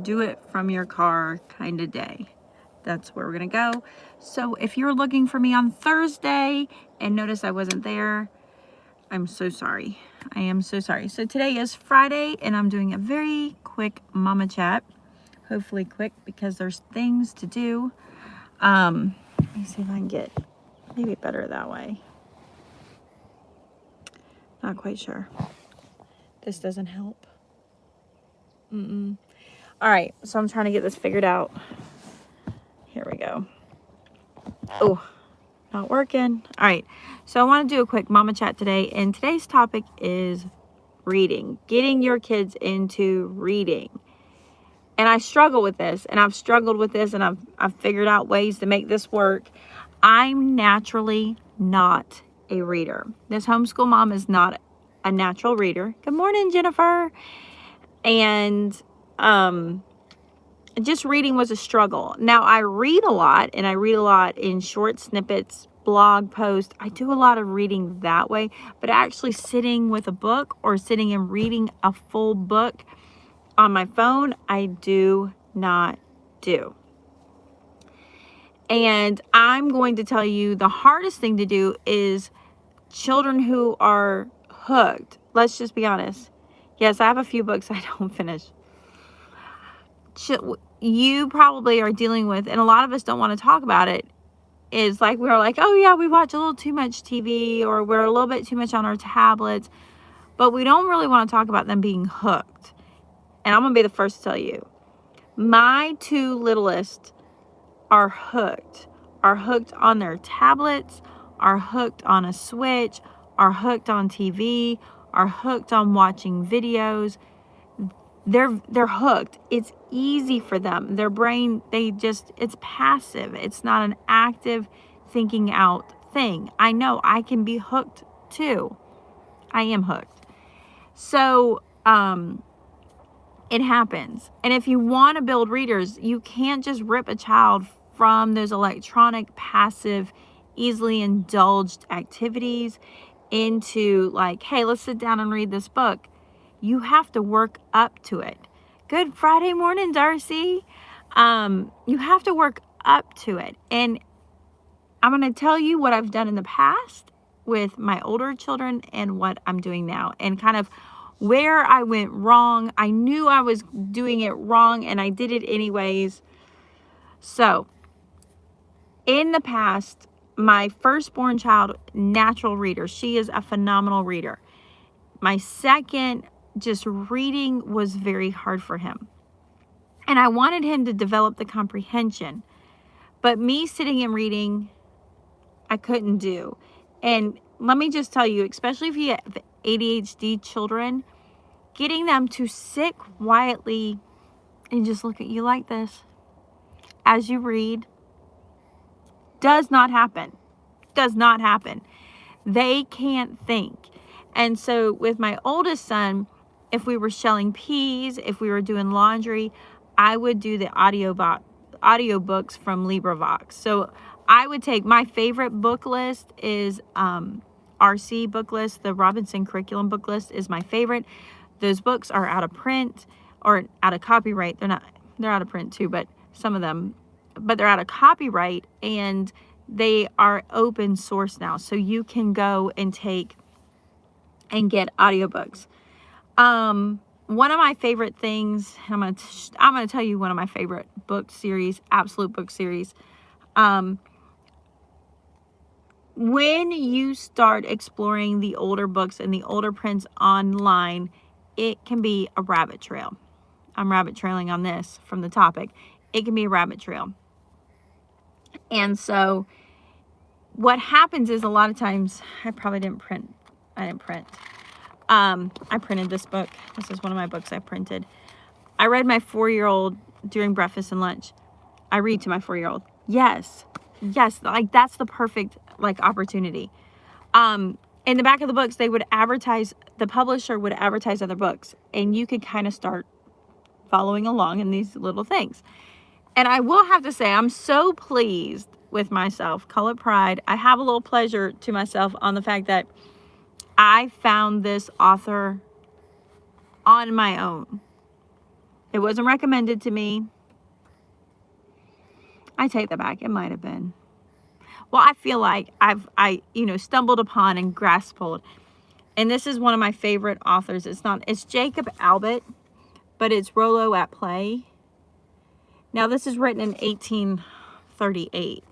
do it from your car kind of day. That's where we're going to go. So if you're looking for me on Thursday and notice I wasn't there, I'm so sorry. I am so sorry. So today is Friday and I'm doing a very quick mama chat. Hopefully quick because there's things to do. Let me see if I can get maybe better that way. Not quite sure. This doesn't help. All right, so I'm trying to get this figured out. Here we go. Oh, not working. All right, so I want to do a quick mama chat today, and today's topic is reading, getting your kids into reading. And I struggle with this, and I've struggled with this, and I've figured out ways to make this work. I'm naturally not a reader. This homeschool mom is not a natural reader. Good morning, Jennifer. And just reading was a struggle. Now I read a lot, and I read a lot in short snippets, blog posts. I do a lot of reading that way, but actually sitting with a book or sitting and reading a full book on my phone, I do not do. And I'm going to tell you the hardest thing to do is children who are hooked. Let's just be honest. Yes, I have a few books I don't finish. You probably are dealing with, and a lot of us don't want to talk about it, is like we're like, oh yeah, we watch a little too much TV, or we're a little bit too much on our tablets, but we don't really want to talk about them being hooked. And I'm going to be the first to tell you, my two littlest are hooked on their tablets, are hooked on a Switch, are hooked on TV, are hooked on watching videos. They're hooked. It's easy for them. Their brain, it's passive. It's not an active thinking out thing. I know I can be hooked too. I am hooked. So, it happens. And if you want to build readers, you can't just rip a child from those electronic, passive, easily indulged activities into like, hey, let's sit down and read this book. You have to work up to it. Good Friday morning, Darcy. You have to work up to it. And I'm going to tell you what I've done in the past with my older children and what I'm doing now, and kind of where I went wrong. I knew I was doing it wrong and I did it anyways. So in the past, my firstborn child, natural reader. She is a phenomenal reader. My second, just reading was very hard for him. And I wanted him to develop the comprehension. But me sitting and reading, I couldn't do. And let me just tell you, especially if you have ADHD children, getting them to sit quietly and just look at you like this as you read does not happen. Does not happen. They can't think. And so with my oldest son, if we were shelling peas, if we were doing laundry, I would do the audiobooks from LibriVox. So I would take my favorite book list is RC book list. The Robinson curriculum book list is my favorite. Those books are out of print or out of copyright. They're out of print too, but some of them, but they're out of copyright, and they are open source now. So you can go and take and get audiobooks. One of my favorite things, I'm going to tell you one of my favorite book series, absolute book series. When you start exploring the older books and the older prints online, it can be a rabbit trail. I'm rabbit trailing on this from the topic. It can be a rabbit trail. And so what happens is a lot of times, I didn't print. I printed this book. This is one of my books I printed. I read my 4-year-old during breakfast and lunch. I read to my 4-year-old. Yes, like that's the perfect like opportunity. In the back of the books, they would advertise, the publisher would advertise other books, and you could kind of start following along in these little things. And I will have to say, I'm so pleased with myself. Call it pride. I have a little pleasure to myself on the fact that I found this author on my own. It wasn't recommended to me. I take that back. It might have been. Well, I feel like I stumbled upon and grasped hold. And this is one of my favorite authors. It's Jacob Albert, but it's Rollo at Play. Now, this is written in 1838.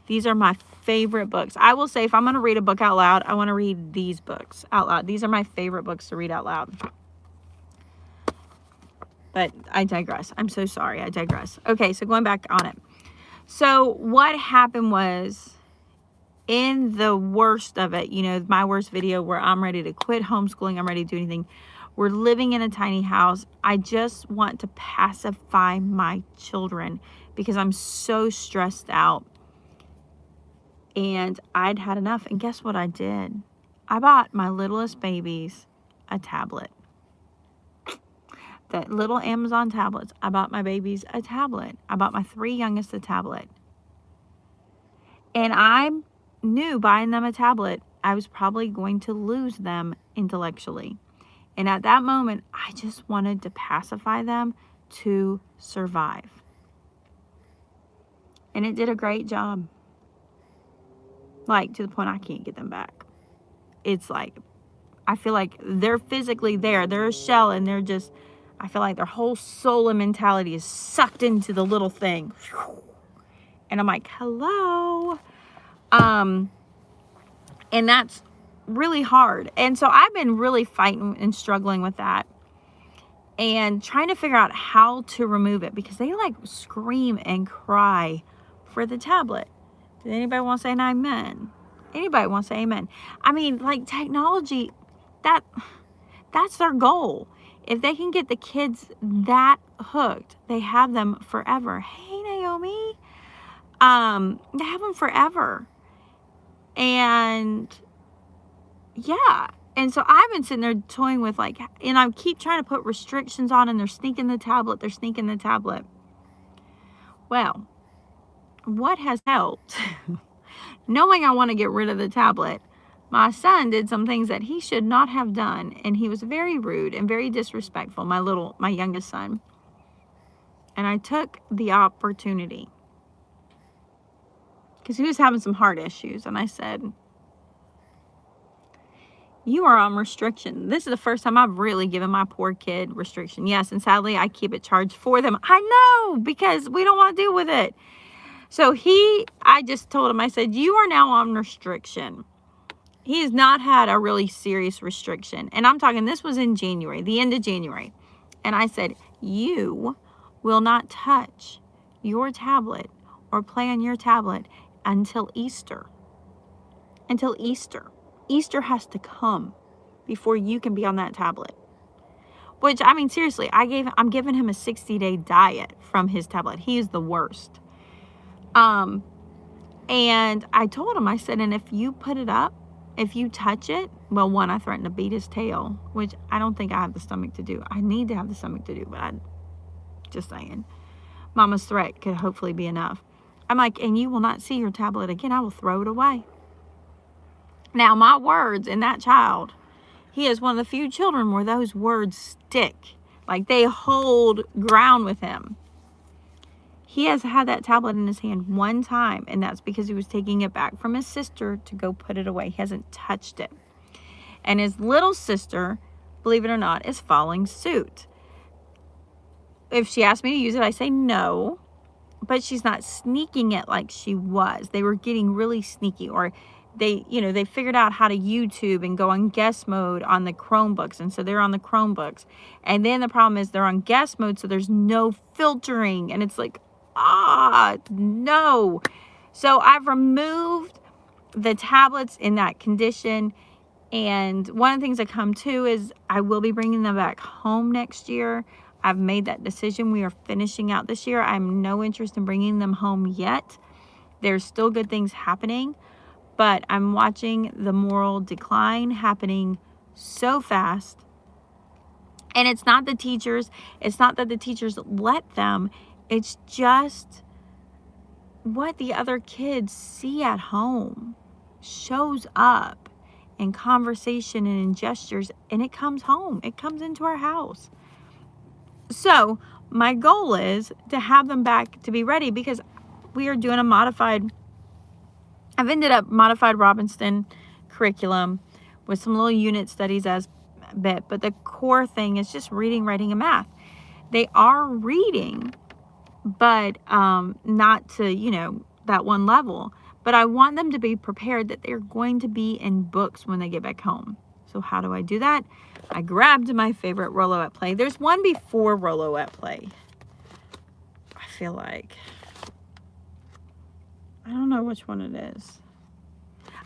These are my favorite books. I will say, if I'm going to read a book out loud, I want to read these books out loud. These are my favorite books to read out loud. But I digress. I'm so sorry. I digress. Okay, so going back on it. So what happened was, in the worst of it, my worst video where I'm ready to quit homeschooling, I'm ready to do anything. We're living in a tiny house. I just want to pacify my children because I'm so stressed out. And I'd had enough. And guess what I did? I bought my littlest babies a tablet. The little Amazon tablets. I bought my babies a tablet. I bought my 3 youngest a tablet. And I knew buying them a tablet, I was probably going to lose them intellectually. And at that moment, I just wanted to pacify them to survive. And it did a great job. Like, to the point I can't get them back. It's like, I feel like they're physically there. They're a shell, and I feel like their whole soul and mentality is sucked into the little thing. And I'm like, hello. And that's really hard. And so I've been really fighting and struggling with that and trying to figure out how to remove it, because they like scream and cry for the tablet. Does anybody want to say an amen? Anybody want to say amen? I mean, like, technology, that's their goal. If they can get the kids that hooked, they have them forever. Hey, Naomi. They have them forever. And yeah. And so I've been sitting there toying with, like, and I keep trying to put restrictions on, and they're sneaking the tablet. Well, what has helped? Knowing I want to get rid of the tablet, my son did some things that he should not have done, and he was very rude and very disrespectful, my youngest son. And I took the opportunity, because he was having some heart issues, and I said, you are on restriction. This is the first time I've really given my poor kid restriction. Yes, and sadly, I keep it charged for them. I know, because we don't want to deal with it. So I just told him, I said, you are now on restriction. He has not had a really serious restriction. And I'm talking, this was in January, the end of January. And I said, you will not touch your tablet or play on your tablet until Easter. Until Easter. Easter has to come before you can be on that tablet. Which, I mean, seriously, I'm giving him a 60-day diet from his tablet. He is the worst. And I told him, I said, and if you put it up, if you touch it, well, one, I threatened to beat his tail, which I don't think I have the stomach to do. I need to have the stomach to do, but I'm just saying. Mama's threat could hopefully be enough. I'm like, and you will not see your tablet again. I will throw it away. Now, my words in that child, he is one of the few children where those words stick. Like, they hold ground with him. He has had that tablet in his hand one time, and that's because he was taking it back from his sister to go put it away. He hasn't touched it. And his little sister, believe it or not, is following suit. If she asks me to use it, I say no, but she's not sneaking it like she was. They were getting really sneaky, or they figured out how to YouTube and go on guest mode on the Chromebooks. And so they're on the Chromebooks. And then the problem is they're on guest mode, so there's no filtering. And it's like, no. So I've removed the tablets in that condition. And one of the things that come too is I will be bringing them back home next year. I've made that decision. We are finishing out this year. I have no interest in bringing them home yet. There's still good things happening, but I'm watching the moral decline happening so fast. And it's not the teachers. It's not that the teachers let them. It's just what the other kids see at home shows up in conversation and in gestures, and it comes home. It comes into our house. So my goal is to have them back to be ready, because we are doing I've ended up modified Robinson curriculum with some little unit studies as a bit, but the core thing is just reading, writing, and math. They are reading, but not to, that one level. But I want them to be prepared that they're going to be in books when they get back home. So how do I do that? I grabbed my favorite Rollo at Play. There's one before Rollo at Play. I feel like. I don't know which one it is.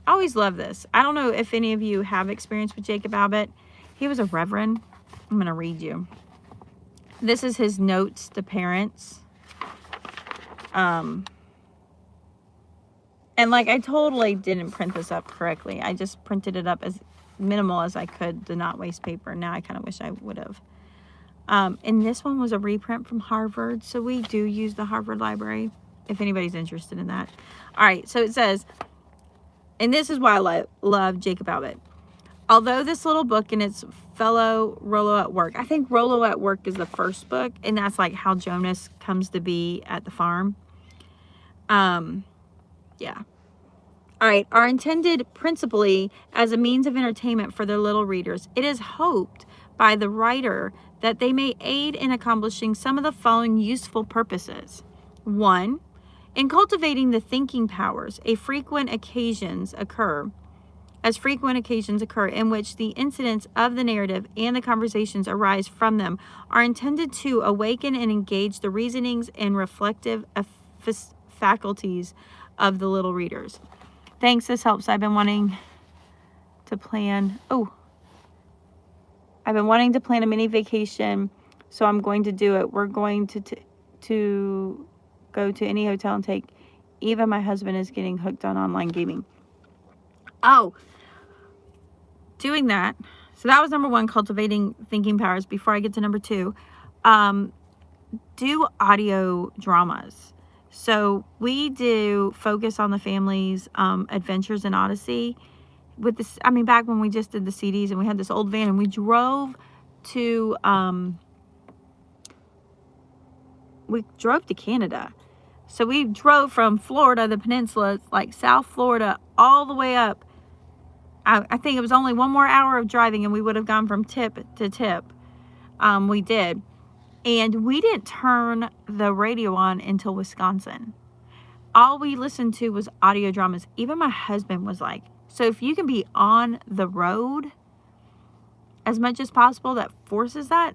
I always love this. I don't know if any of you have experience with Jacob Abbott. He was a reverend. I'm going to read you. This is his notes to parents. And like, I totally didn't print this up correctly. I just printed it up as minimal as I could to not waste paper. Now I kind of wish I would have. And this one was a reprint from Harvard. So we do use the Harvard Library, if anybody's interested in that. All right, so it says, and this is why I love Jacob Abbott. Although this little book and its fellow Rollo at Work, I think Rollo at Work is the first book, and that's like how Jonas comes to be at the farm. Yeah. All right, are intended principally as a means of entertainment for their little readers. It is hoped by the writer that they may aid in accomplishing some of the following useful purposes. 1, in cultivating the thinking powers, as frequent occasions occur in which the incidents of the narrative and the conversations arise from them are intended to awaken and engage the reasonings and reflective faculties of the little readers. Thanks, this helps. I've been wanting to plan a mini vacation, so I'm going to do it. We're going to go to any hotel and take. Even my husband is getting hooked on online gaming. Oh, doing that. So that was number 1, cultivating thinking powers. Before I get to number 2, do audio dramas. So we do Focus on the Family's Adventures in Odyssey. With this, I mean, back when we just did the CDs and we had this old van and we drove to Canada. So we drove from Florida, the peninsula, like South Florida, all the way up. I think it was only one more hour of driving and we would have gone from tip to tip. We did. And we didn't turn the radio on until Wisconsin. All we listened to was audio dramas. Even my husband was like, so if you can be on the road as much as possible, that forces that.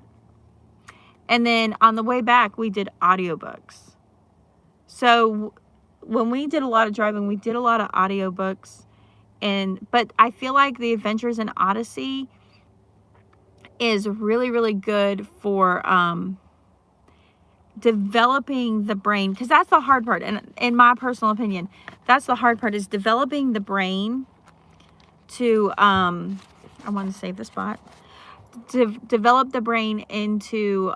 And then on the way back, we did audiobooks. So when we did a lot of driving, we did a lot of audiobooks. But I feel like the Adventures in Odyssey is really, really good for developing the brain, because that's the hard part. And in my personal opinion, that's the hard part, is developing the brain to, I want to save the spot, to develop the brain into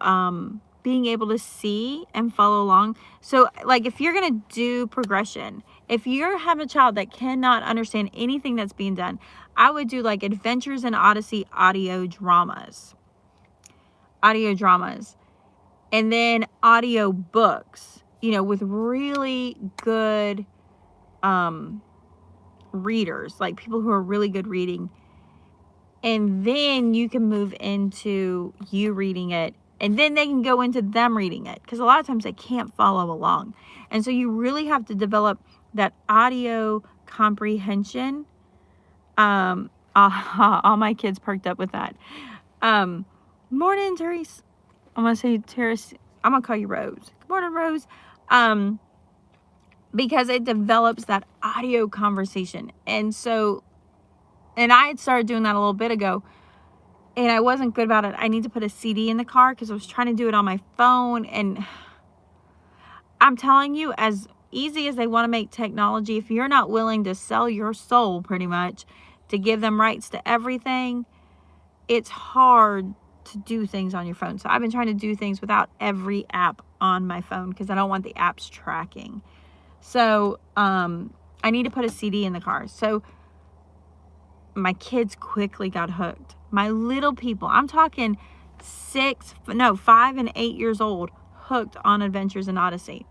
being able to see and follow along. So like if you're going to do progression, if you have a child that cannot understand anything that's being done, I would do like Adventures in Odyssey audio dramas. And then audio books, with really good readers, like people who are really good reading. And then you can move into you reading it. And then they can go into them reading it, because a lot of times they can't follow along. And so you really have to develop that audio comprehension. All my kids perked up with that. Morning, Therese. I'm going to say Therese. I'm going to call you Rose. Good morning, Rose. Because it develops that audio conversation. And I had started doing that a little bit ago, and I wasn't good about it. I need to put a CD in the car because I was trying to do it on my phone. And I'm telling you, as easy as they want to make technology, if you're not willing to sell your soul pretty much to give them rights to everything, it's hard to do things on your phone. So I've been trying to do things without every app on my phone because I don't want the apps tracking. So I need to put a CD in the car. So my kids quickly got hooked. My little people, I'm talking 5 and 8 years old, hooked on Adventures in Odyssey.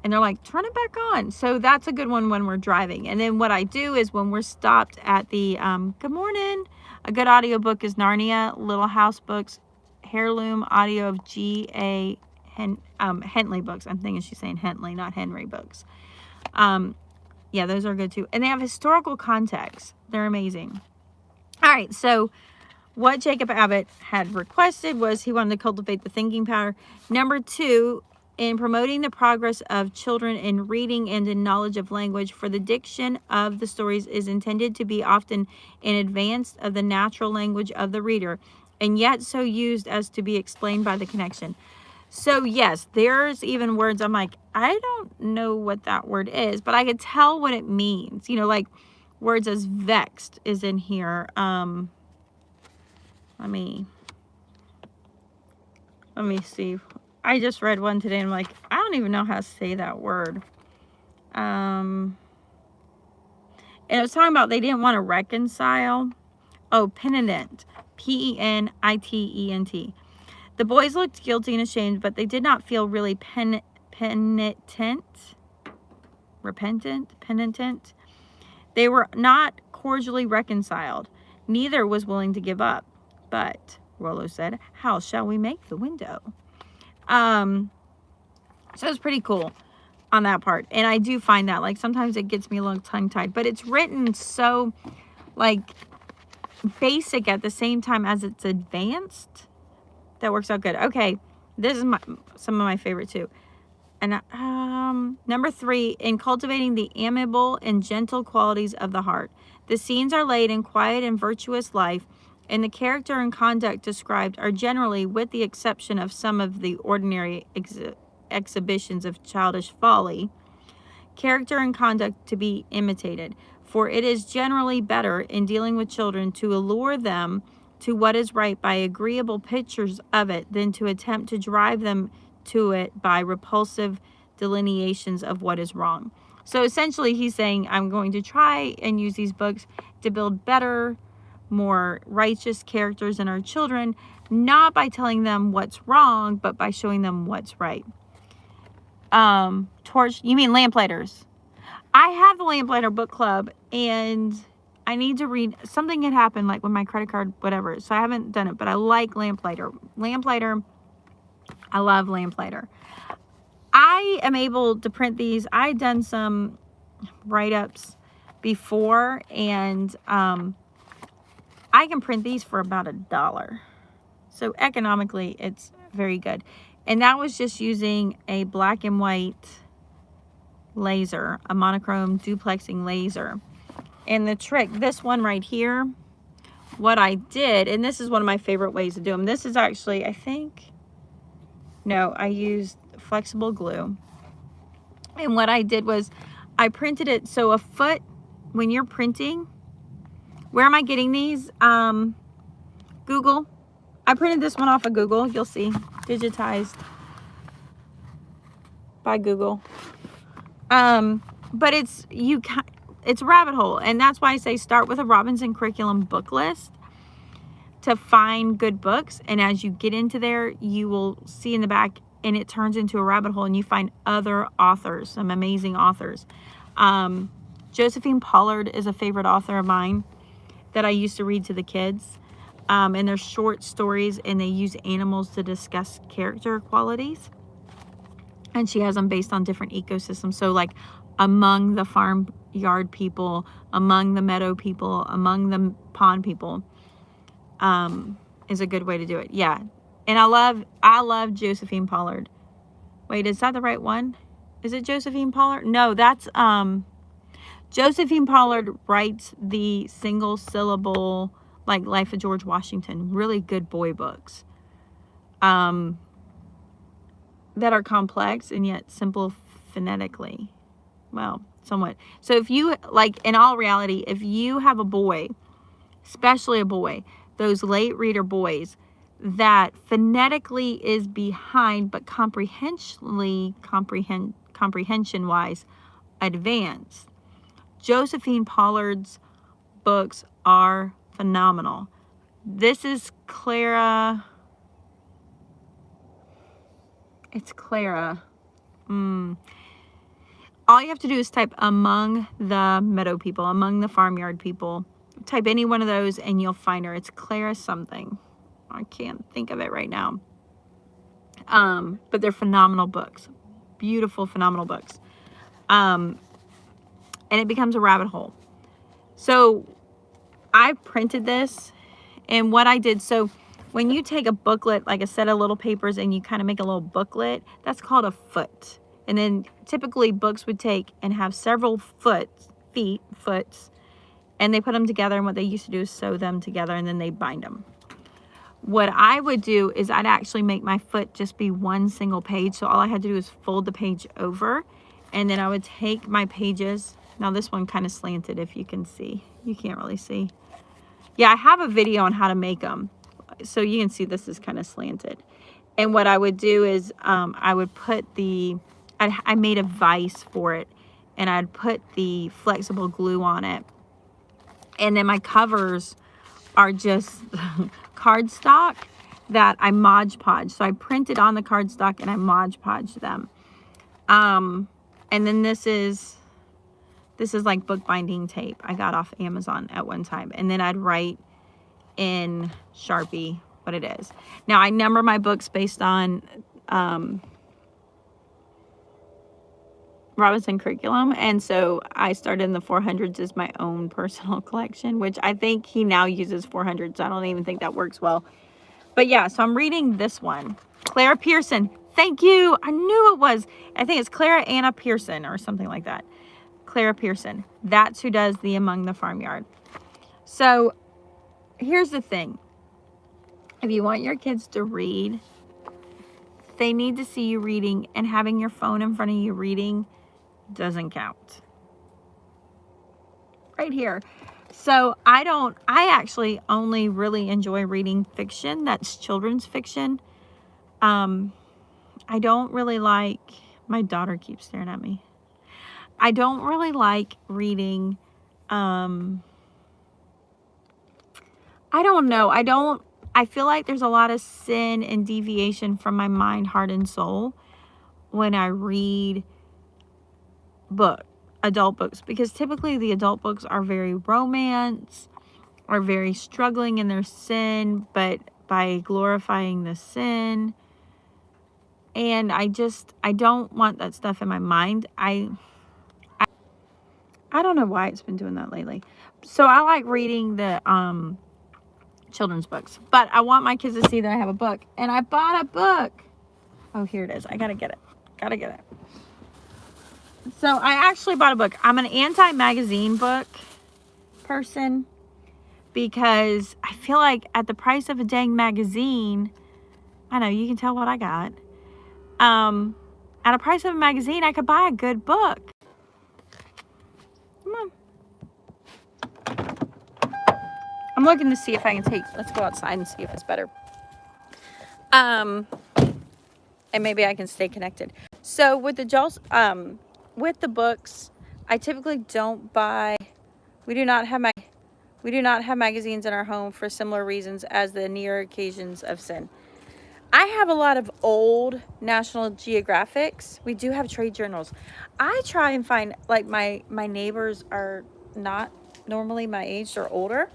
And they're like, turn it back on. So that's a good one when we're driving. And then what I do is when we're stopped at the, good morning, a good audiobook is Narnia, Little House Books, Heirloom Audio of G.A. Henley books. I'm thinking she's saying Henley, not Henry books. Yeah, those are good too. And they have historical context. They're amazing. All right, so what Jacob Abbott had requested was he wanted to cultivate the thinking power. Number 2, in promoting the progress of children in reading and in knowledge of language, for the diction of the stories is intended to be often in advance of the natural language of the reader, and yet so used as to be explained by the connection. So yes, there's even words I'm like, I don't know what that word is, but I could tell what it means. You know, like words as vexed is in here. Let me see. I just read one today and I'm like, I don't even know how to say that word. And it was talking about they didn't want to reconcile. Oh, penitent. Penitent. The boys looked guilty and ashamed, but they did not feel really penitent. They were not cordially reconciled. Neither was willing to give up. But, Rollo said, how shall we make the window? So it's pretty cool on that part. And I do find that, like, sometimes it gets me a little tongue-tied. But it's written so, like, basic at the same time as it's advanced. That works out good. Okay, this is some of my favorite too. And number 3, in cultivating the amiable and gentle qualities of the heart. The scenes are laid in quiet and virtuous life, and the character and conduct described are generally, with the exception of some of the ordinary exhibitions of childish folly, character and conduct to be imitated. For it is generally better in dealing with children to allure them to what is right by agreeable pictures of it than to attempt to drive them to it by repulsive delineations of what is wrong. So essentially he's saying, I'm going to try and use these books to build better, more righteous characters in our children, not by telling them what's wrong, but by showing them what's right. You mean Lamplighters? I have the Lamplighter book club, and I need to read. Something had happened, like with my credit card, whatever. So I haven't done it, but I like Lamplighter. I love Lamplighter. I am able to print these. I've done some write-ups before, and I can print these for about $1. So economically, it's very good. And that was just using a black and white laser, a monochrome duplexing laser. And the trick, this one right here, what I did, and this is one of my favorite ways to do them. This is actually, I used flexible glue. And what I did was I printed it. So a foot, when you're printing, where am I getting these? Google. I printed this one off of Google. You'll see, digitized by Google. But it's a rabbit hole, and that's why I say start with a Robinson curriculum book list to find good books, and as you get into there, you will see in the back, and it turns into a rabbit hole, and you find other authors, some amazing authors. Josephine Pollard is a favorite author of mine that I used to read to the kids, and they're short stories, and they use animals to discuss character qualities, and she has them based on different ecosystems. So like among the farmyard people, among the meadow people, among the pond people, is a good way to do it. Yeah. And I love Josephine Pollard. Wait, is that the right one? Is it Josephine Pollard? No, that's Josephine Pollard writes the single syllable, like Life of George Washington, really good boy books. That are complex and yet simple phonetically. Well, somewhat. So if you, like, in all reality, if you have a boy, especially a boy, those late reader boys that phonetically is behind, but comprehension-wise advanced, Josephine Pollard's books are phenomenal. This is Clara, It's Clara. All you have to do is type among the meadow people, among the farmyard people. Type any one of those and you'll find her. It's Clara something. I can't think of it right now. But they're phenomenal books. Beautiful, phenomenal books. And it becomes a rabbit hole. So I printed this, and what I did, so when you take a booklet, like a set of little papers, and you kind of make a little booklet, that's called a foot. And then typically books would take and have several foots, and they put them together, and what they used to do is sew them together, and then they bind them. What I would do is I'd actually make my foot just be one single page. So all I had to do is fold the page over, and then I would take my pages. Now this one kind of slanted, if you can see. You can't really see. Yeah, I have a video on how to make them. So you can see this is kind of slanted. And what I would do is I would put I made a vise for it, and I'd put the flexible glue on it. And then my covers are just cardstock that I Mod Podge. So I printed on the cardstock and I Mod Podged them. And then this is like bookbinding tape I got off Amazon at one time. And then I'd write in Sharpie what it is. Now I number my books based on Robinson curriculum, and so I started in the 400s as my own personal collection, which I think he now uses 400s. I don't even think that works well. But yeah, so I'm reading this one. Clara Pearson. Thank you. I knew it was. I think it's Clara Anna Pearson or something like that. Clara Pearson. That's who does the Among the Farmyard. So here's the thing. If you want your kids to read, they need to see you reading, and having your phone in front of you reading doesn't count. Right here. So I actually only really enjoy reading fiction. That's children's fiction. I don't really like, my daughter keeps staring at me. I don't really like reading, I don't know. I feel like there's a lot of sin and deviation from my mind, heart, and soul when I read adult books, because typically the adult books are very romance, are very struggling in their sin, but by glorifying the sin. And I don't want that stuff in my mind. I don't know why it's been doing that lately. So I like reading the children's books, but I want my kids to see that I have a book, and I bought a book. Oh, here it is. I gotta get it. So I actually bought a book. I'm an anti-magazine book person, because I feel like at the price of a dang magazine, I know you can tell what I got. At a price of a magazine, I could buy a good book. Come on. I'm looking to see if I can let's go outside and see if it's better. And maybe I can stay connected. So with the books, I typically don't buy, we do not have magazines in our home for similar reasons as the near occasions of sin. I have a lot of old National Geographics. We do have trade journals. I try and find, like, my neighbors are not normally my age, they're older.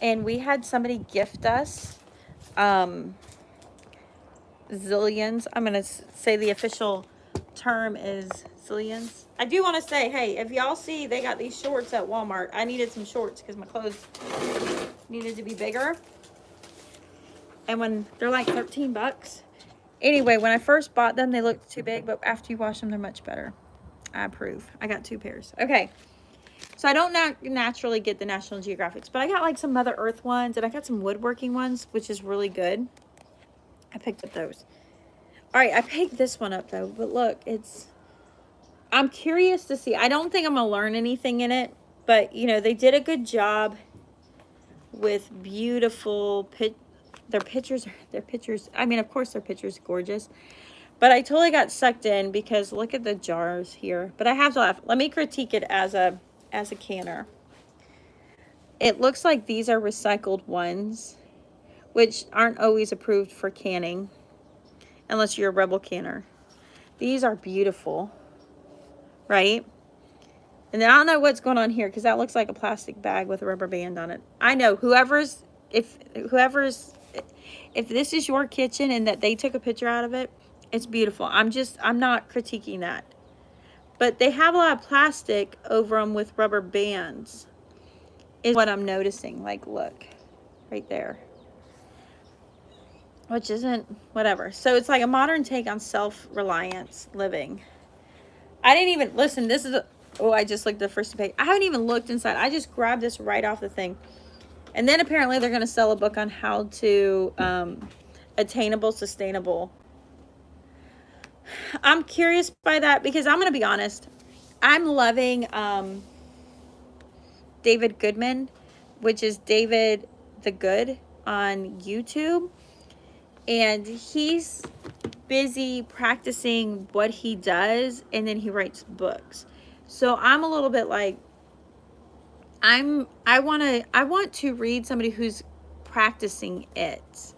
And we had somebody gift us zillions. I'm going to say the official term is zillions. I do want to say, hey, if y'all see they got these shorts at Walmart, I needed some shorts because my clothes needed to be bigger. And when they're like 13 bucks. Anyway, when I first bought them, they looked too big, but after you wash them, they're much better. I approve. I got 2 pairs. Okay. So I don't naturally get the National Geographics, but I got like some Mother Earth ones, and I got some woodworking ones, which is really good. I picked up those. All right, I picked this one up though, but look, I'm curious to see. I don't think I'm gonna learn anything in it, but you know, they did a good job with beautiful their pictures. I mean, of course their pictures gorgeous, but I totally got sucked in because look at the jars here. But I have to let me critique it as a canner. It looks like these are recycled ones, which aren't always approved for canning unless you're a rebel canner. These are beautiful, right? And then I don't know what's going on here because that looks like a plastic bag with a rubber band on it. I know if this is your kitchen and that they took a picture out of it, it's beautiful. I'm not critiquing that. But they have a lot of plastic over them with rubber bands is what I'm noticing. Like, look, right there. Which isn't, whatever. So it's like a modern take on self-reliance living. I didn't even, listen, this is, I just looked at the first page. I haven't even looked inside. I just grabbed this right off the thing. And then apparently they're going to sell a book on how to, attainable, sustainable. I'm curious by that because I'm going to be honest. I'm loving David Goodman, which is David the Good on YouTube. And he's busy practicing what he does, and then he writes books. So I'm a little bit like, I want to read somebody who's practicing it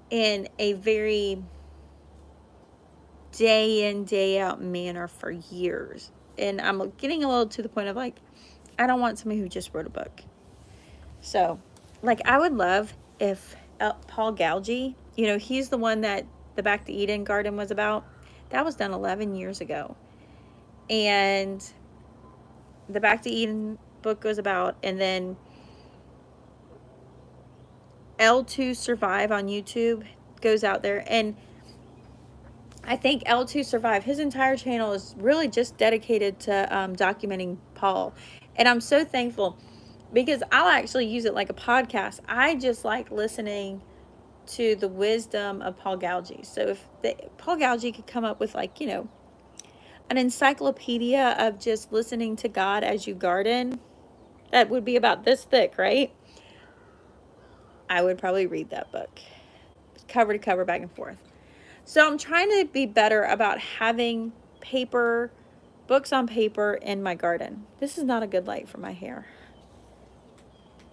in a very day in, day out manner for years. And I'm getting a little to the point of like, I don't want somebody who just wrote a book. So, like, I would love if Paul Gaugy, you know, he's the one that the Back to Eden garden was about. That was done 11 years ago. And the Back to Eden book goes about, and then L2 Survive on YouTube goes out there. And I think L2 Survive, his entire channel is really just dedicated to documenting Paul. And I'm so thankful because I'll actually use it like a podcast. I just like listening to the wisdom of Paul Gaugy. So if Paul Gaugy could come up with, like, you know, an encyclopedia of just listening to God as you garden, that would be about this thick, right? I would probably read that book cover to cover, back and forth. So I'm trying to be better about having books on paper in my garden. This is not a good light for my hair.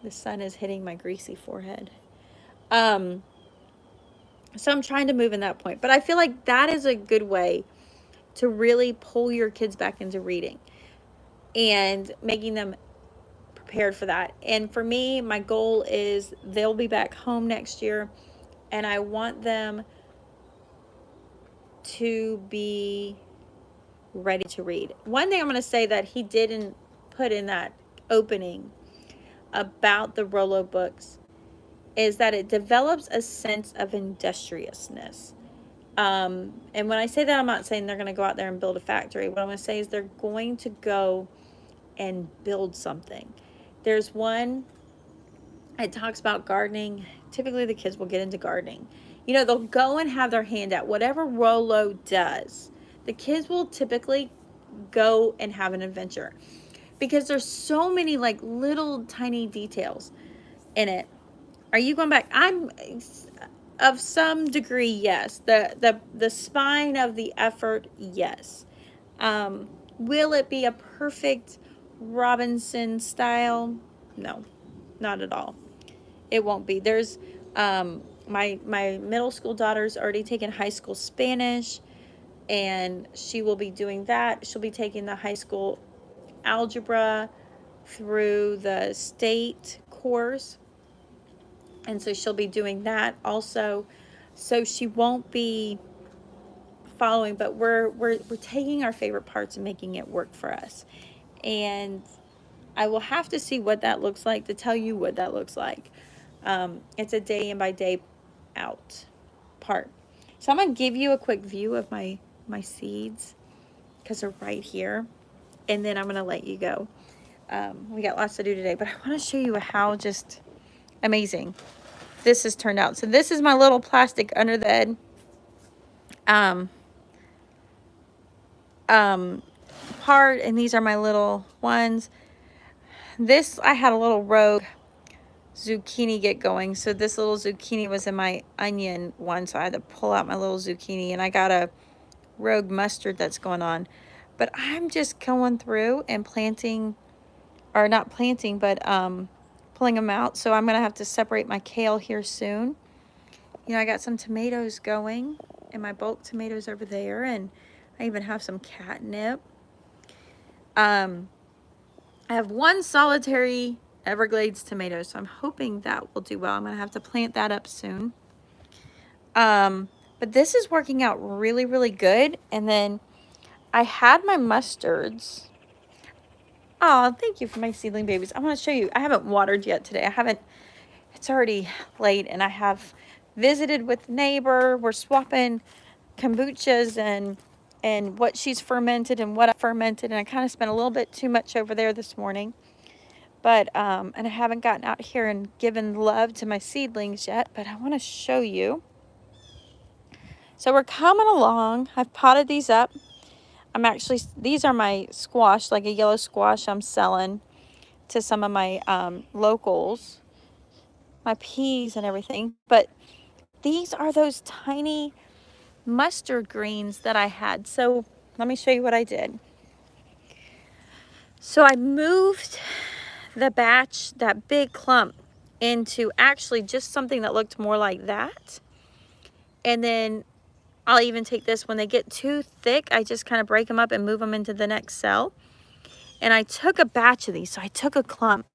The sun is hitting my greasy forehead. So I'm trying to move in that point. But I feel like that is a good way to really pull your kids back into reading and making them prepared for that. And for me, my goal is they'll be back home next year, and I want them to be ready to read. One thing I'm going to say that he didn't put in that opening about the Rolo books is that it develops a sense of industriousness. And when I say that, I'm not saying they're going to go out there and build a factory. What I'm going to say is they're going to go and build something. There's one, it talks about gardening. Typically the kids will get into gardening. You know, they'll go and have their hand out. Whatever Rolo does, the kids will typically go and have an adventure because there's so many like little tiny details in it. Are you going back? I'm of some degree, yes. The spine of the effort, yes. Will it be a perfect Robinson style? No, not at all. It won't be. There's my middle school daughter's already taken high school Spanish, and she will be doing that. She'll be taking the high school algebra through the state course, and so she'll be doing that also. So she won't be following, but we're taking our favorite parts and making it work for us. And I will have to see what that looks like to tell you what that looks like. It's a day in by day out part. So I'm going to give you a quick view of my seeds because they're right here. And then I'm going to let you go. We got lots to do today, but I want to show you how just amazing this has turned out. So this is my little plastic under the bed part, and these are my little ones. This, I had a little rogue zucchini get going. So this little zucchini was in my onion one, so I had to pull out my little zucchini, and I got a rogue mustard that's going on. But I'm just going through and planting, or not planting, but pulling them out. So I'm going to have to separate my kale here soon. You know, I got some tomatoes going. and my bulk tomatoes over there, and I even have some catnip. I have one solitary Everglades tomato, so I'm hoping that will do well. I'm gonna have to plant that up soon. But this is working out really, really good. And then I had my mustards. Oh, thank you for my seedling babies. I want to show you. I haven't watered yet today. It's already late, and I have visited with a neighbor. We're swapping kombuchas and what she's fermented and what I fermented, and I kind of spent a little bit too much over there this morning. But and I haven't gotten out here and given love to my seedlings yet, but I want to show you. So we're coming along. I've potted these up. These are my squash, like a yellow squash I'm selling to some of my locals, my peas and everything. But these are those tiny mustard greens that I had. So let me show you what I did. So I moved the batch, that big clump, into actually just something that looked more like that. And then I'll even take this, when they get too thick, I just kind of break them up and move them into the next cell. And I took a batch of these. So I took a clump.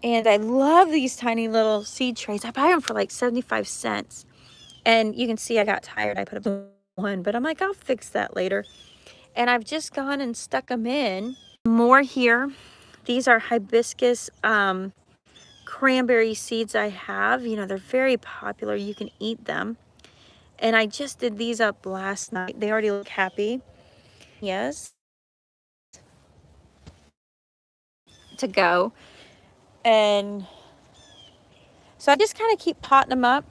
And I love these tiny little seed trays. I buy them for like 75 cents. And you can see I got tired. I put up one, but I'm like, I'll fix that later. And I've just gone and stuck them in. More here. These are hibiscus cranberry seeds I have. You know, they're very popular. You can eat them. And I just did these up last night. They already look happy. Yes. To go. And so I just kind of keep potting them up.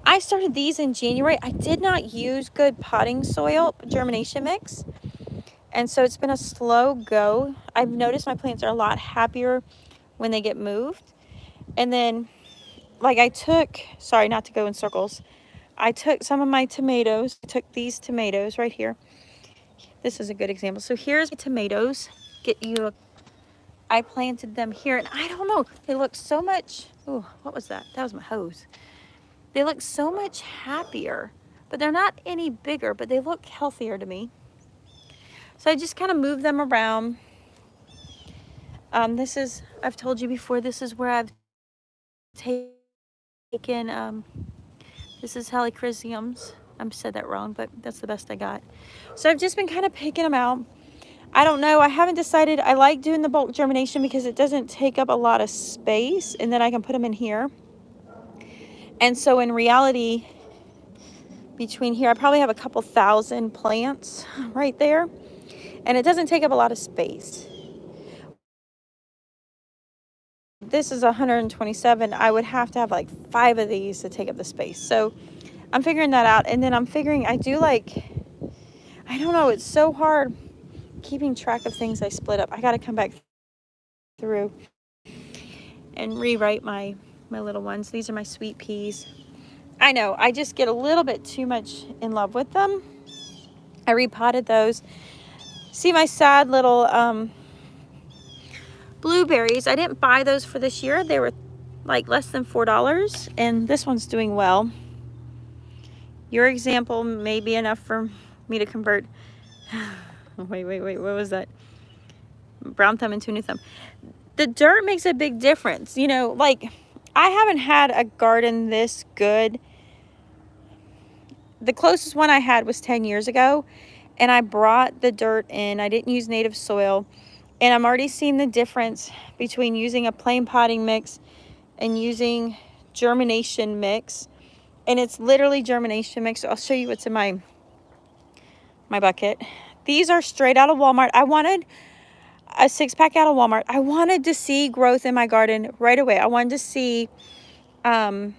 I started these in January. I did not use good potting soil germination mix. And so it's been a slow go. I've noticed my plants are a lot happier when they get moved. And then, like sorry, not to go in circles. I took some of my tomatoes. I took these tomatoes right here. This is a good example. So here's my tomatoes. I planted them here, and I don't know. They look so much, oh, what was that? That was my hose. They look so much happier, but they're not any bigger, but they look healthier to me. So I just kind of move them around. I've told you before, this is where I've taken, this is helichrysums. I said that wrong, but that's the best I got. So I've just been kind of picking them out. I don't know. I haven't decided. I like doing the bulk germination because it doesn't take up a lot of space, and then I can put them in here. And so in reality, between here, I probably have a couple thousand plants right there, and it doesn't take up a lot of space. This is 127. I would have to have like 5 of these to take up the space. So I'm figuring that out. And then I'm figuring I don't know, it's so hard keeping track of things I split up. I got to come back through and rewrite my little ones. These are my sweet peas. I know, I just get a little bit too much in love with them. I repotted those. See my sad little blueberries. I didn't buy those for this year. They were like less than $4, and this one's doing well. Your example may be enough for me to convert. Wait, what was that? Brown thumb into new thumb. The dirt makes a big difference. You know, like, I haven't had a garden this good. The closest one I had was 10 years ago, and I brought the dirt in. I didn't use native soil, and I'm already seeing the difference between using a plain potting mix and using germination mix. And it's literally germination mix. So I'll show you what's in my bucket. These are straight out of Walmart. I wanted a 6-pack out of Walmart. I wanted to see growth in my garden right away. I wanted to see, I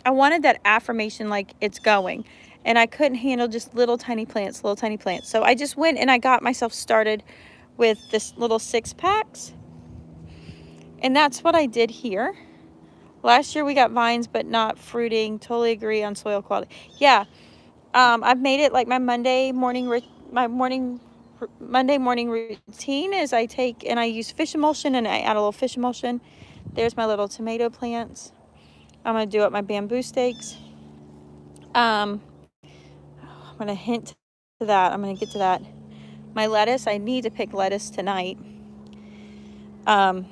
wanted that affirmation, like it's going. And I couldn't handle just little tiny plants. So I just went and I got myself started with this little 6-packs. And that's what I did here. Last year we got vines, but not fruiting. Totally agree on soil quality. Yeah, I've made it like my Monday morning routine is I take and I use fish emulsion, and I add a little fish emulsion. There's my little tomato plants. I'm going to do up my bamboo stakes. I'm going to hint to that. I'm going to get to that. My lettuce, I need to pick lettuce tonight. A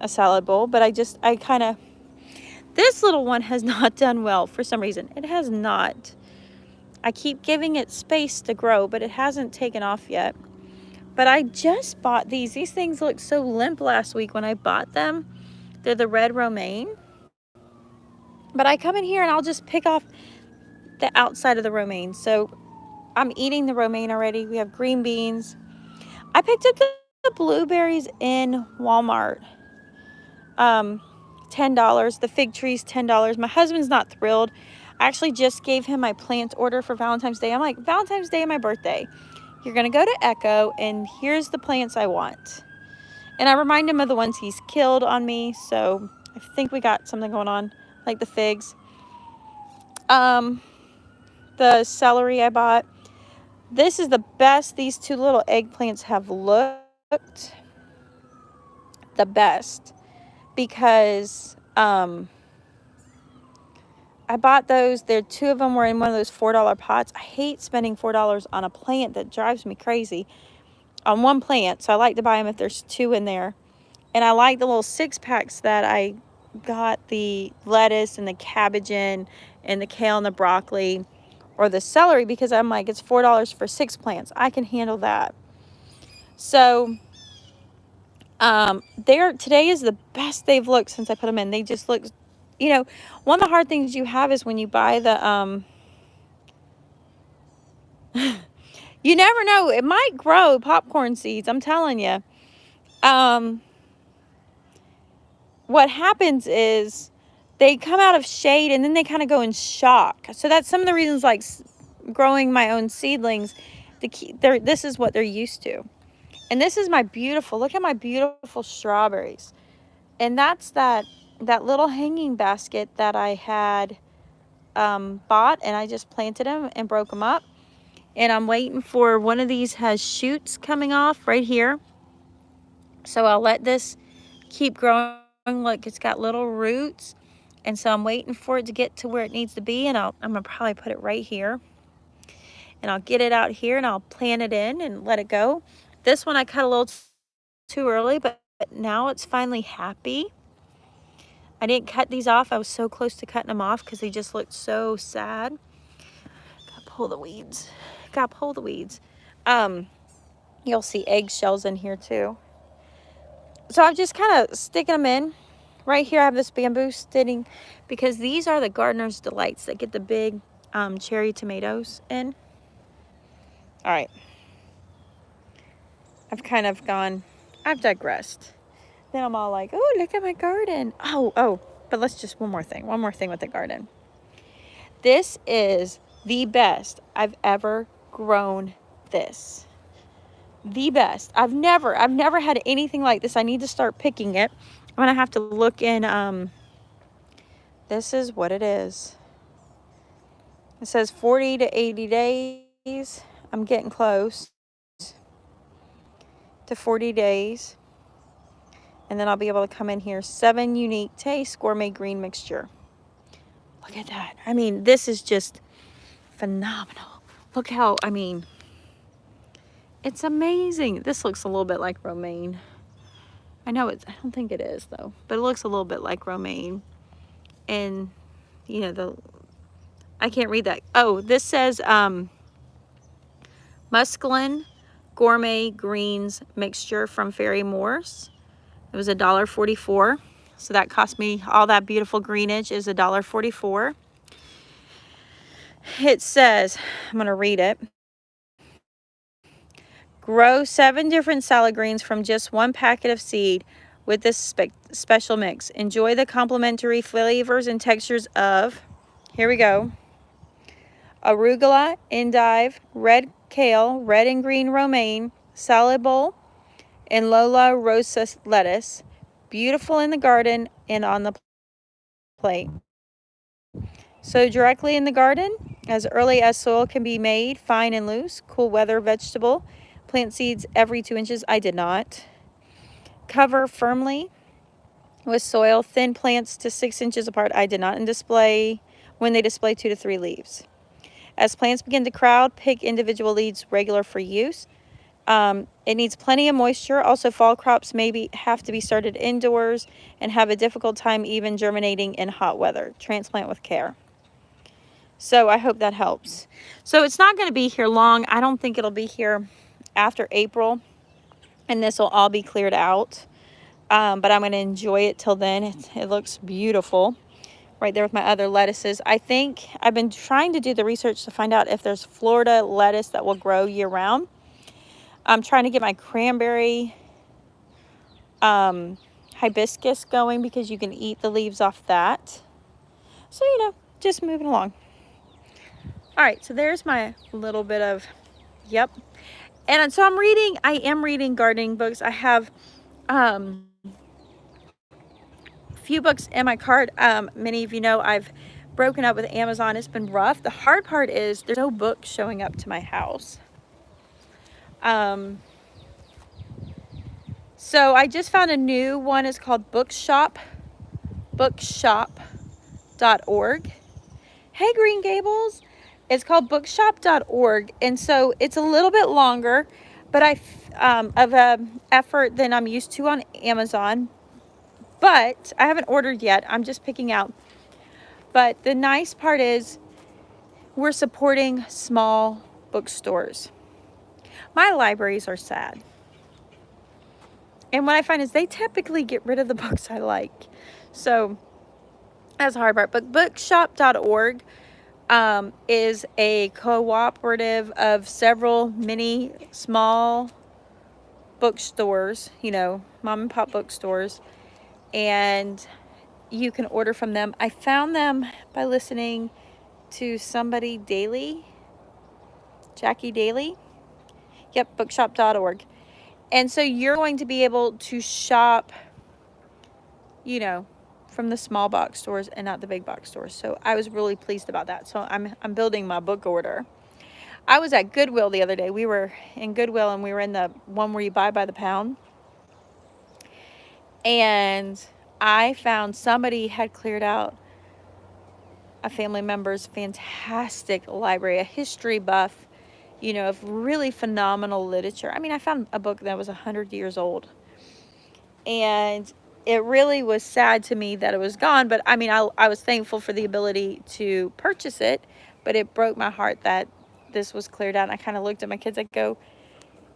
salad bowl, but I kind of, this little one has not done well for some reason. It has not. I keep giving it space to grow, but it hasn't taken off yet. But I just bought these. These things looked so limp last week when I bought them. They're the red romaine. But I come in here and I'll just pick off the outside of the romaine. So I'm eating the romaine already. We have green beans. I picked up the blueberries in Walmart. $10. The fig trees, $10. My husband's not thrilled. I actually just gave him my plant order for Valentine's Day. I'm like, Valentine's Day and my birthday. You're going to go to Echo and here's the plants I want. And I remind him of the ones he's killed on me. So I think we got something going on, like the figs. The celery I bought. This is the best these two little eggplants have looked. The best. Because I bought those. There, two of them were in one of those $4 pots. I hate spending $4 on a plant. That drives me crazy. On one plant. So I like to buy them if there's two in there. And I like the little 6-packs that I got the lettuce and the cabbage in, and the kale and the broccoli, or the celery, because I'm like, it's $4 for 6 plants. I can handle that. So today is the best they've looked since I put them in. They just look, you know, one of the hard things you have is when you buy the you never know, it might grow popcorn seeds, I'm telling you. What happens is they come out of shade and then they kind of go in shock. So that's some of the reasons, like growing my own seedlings, this is what they're used to. And this is my beautiful, look at my beautiful strawberries. And that's that little hanging basket that I had bought, and I just planted them and broke them up. And I'm waiting for, one of these has shoots coming off right here. So I'll let this keep growing. Look, it's got little roots. And so I'm waiting for it to get to where it needs to be. And I'm going to probably put it right here. And I'll get it out here and I'll plant it in and let it go. This one I cut a little too early, but now it's finally happy. I didn't cut these off. I was so close to cutting them off because they just looked so sad. Gotta pull the weeds. Gotta pull the weeds. You'll see eggshells in here too. So I'm just kind of sticking them in. Right here I have this bamboo sitting because these are the gardener's delights that get the big cherry tomatoes in. All right. I've digressed. Then I'm all like, oh, look at my garden. Oh, but let's just, one more thing with the garden. This is the best I've ever grown this. The best. I've never had anything like this. I need to start picking it. I'm gonna have to look in, this is what it is. It says 40 to 80 days. I'm getting close to 40 days. And then I'll be able to come in here. 7 unique tastes, gourmet green mixture. Look at that. I mean, this is just phenomenal. Look how, I mean, it's amazing. This looks a little bit like romaine. I don't think it is though, but it looks a little bit like romaine. And, you know, I can't read that. Oh, this says Muscalin Gourmet Greens Mixture from Fairy Moors. It was $1.44. So that cost me, all that beautiful greenage is $1.44. It says, I'm going to read it. Grow 7 different salad greens from just 1 packet of seed with this special mix. Enjoy the complementary flavors and textures of, here we go, arugula, endive, red kale, red and green romaine, salad bowl, and Lola rosa lettuce. Beautiful in the garden and on the plate. Sow directly in the garden as early as soil can be made, fine and loose. Cool weather vegetable. Plant seeds every 2 inches. I did not. Cover firmly with soil. Thin plants to 6 inches apart. I did not display when they display 2 to 3 leaves. As plants begin to crowd, pick individual leaves regular for use. It needs plenty of moisture. Also, fall crops maybe have to be started indoors and have a difficult time even germinating in hot weather. Transplant with care. So I hope that helps. So it's not going to be here long. I don't think it'll be here after April, and this will all be cleared out. But I'm going to enjoy it till then. It looks beautiful right there with my other lettuces. I think I've been trying to do the research to find out if there's Florida lettuce that will grow year round. I'm trying to get my cranberry hibiscus going because you can eat the leaves off that. So, you know, just moving along. All right, so there's my little bit of, yep. And so I am reading gardening books. I have a few books in my cart. Many of you know I've broken up with Amazon. It's been rough. The hard part is there's no books showing up to my house. So I just found a new one. It's called bookshop.org. Hey, Green Gables. It's called bookshop.org. And so it's a little bit longer, but of an effort than I'm used to on Amazon. But I haven't ordered yet. I'm just picking out. But the nice part is we're supporting small bookstores. My libraries are sad. And what I find is they typically get rid of the books I like. So that's the hard part. But bookshop.org is a cooperative of several mini small bookstores, you know, mom and pop bookstores. And you can order from them. I found them by listening to somebody daily, Jackie Daly. Yep, bookshop.org. And so you're going to be able to shop, you know, from the small box stores and not the big box stores. So I was really pleased about that. So I'm building my book order. I was at Goodwill the other day. We were in Goodwill and we were in the one where you buy by the pound. And I found somebody had cleared out a family member's fantastic library, a history buff, you know, of really phenomenal literature. I mean, I found a book that was 100 years old. And it really was sad to me that it was gone. But I mean, I was thankful for the ability to purchase it. But it broke my heart that this was cleared out. And I kind of looked at my kids. I go,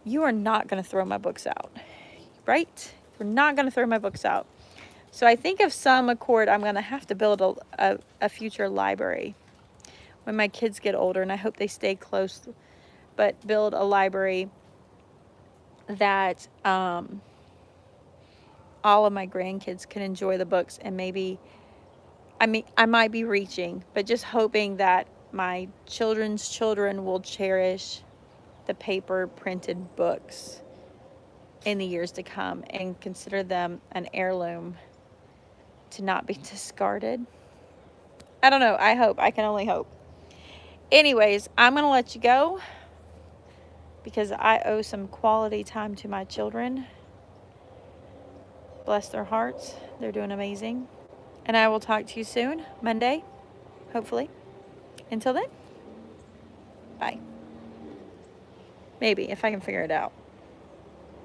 you are not going to throw my books out, right? We're not going to throw my books out. So I think of some accord, I'm going to have to build a future library when my kids get older. And I hope they stay close. But build a library that all of my grandkids can enjoy the books. And maybe, I mean, I might be reaching, but just hoping that my children's children will cherish the paper printed books in the years to come and consider them an heirloom to not be discarded. I don't know. I hope. I can only hope. Anyways, I'm going to let you go because I owe some quality time to my children. Bless their hearts. They're doing amazing. And I will talk to you soon, Monday, hopefully. Until then, bye. Maybe, if I can figure it out.